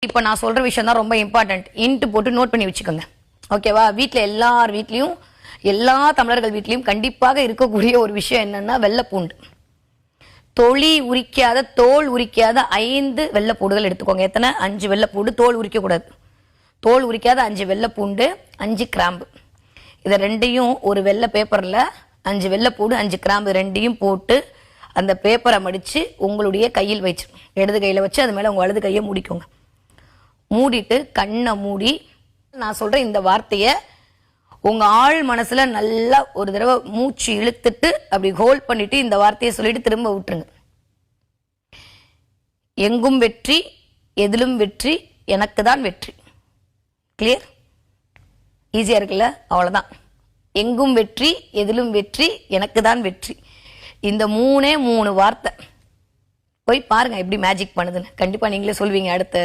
இப்போ நான் சொல்ற விஷயம் தான் ரொம்ப இம்பார்ட்டன்ட். இன்ட்டு போட்டு நோட் பண்ணி வச்சுக்கோங்க. ஓகேவா? வீட்டில் எல்லார் வீட்லேயும் எல்லா தமிழர்கள் வீட்லேயும் கண்டிப்பாக இருக்கக்கூடிய ஒரு விஷயம் என்னன்னா வெள்ளைப்பூண்டு. தோல் உரிக்காத 5 வெள்ளைப்பூடுகள் எடுத்துக்கோங்க. எத்தனை? 5 வெள்ளைப்பூண்டு. தோல் உரிக்கக்கூடாது. தோல் உரிக்காத 5 வெள்ளைப்பூண்டு, 5 கிராம்பு. இதை ரெண்டையும் ஒரு வெள்ளை பேப்பரில் 5 வெள்ளைப்பூடு 5 கிராம்பு ரெண்டையும் போட்டு அந்த பேப்பரை மடித்து உங்களுடைய கையில் வச்சு இடது கையில் வச்சு அது மேலே உங்கள் வலது கையை மூடிக்கோங்க. மூடிட்டு கண்ணை மூடி நான் சொல்கிற இந்த வார்த்தையை உங்கள் ஆள் மனசில் நல்லா ஒரு தடவை மூச்சு இழுத்துட்டு அப்படி ஹோல்ட் பண்ணிவிட்டு இந்த வார்த்தையை சொல்லிட்டு திரும்ப விட்டுருங்க. எங்கும் வெற்றி, எதிலும் வெற்றி, எனக்கு தான் வெற்றி. கிளியர்? ஈஸியாக இருக்குல்ல? அவ்வளோதான். எங்கும் வெற்றி, எதிலும் வெற்றி, எனக்கு தான் வெற்றி. இந்த 3 வார்த்தை போய் பாருங்க எப்படி மேஜிக் பண்ணுதுன்னு. கண்டிப்பாக நீங்களே சொல்வீங்க அடுத்த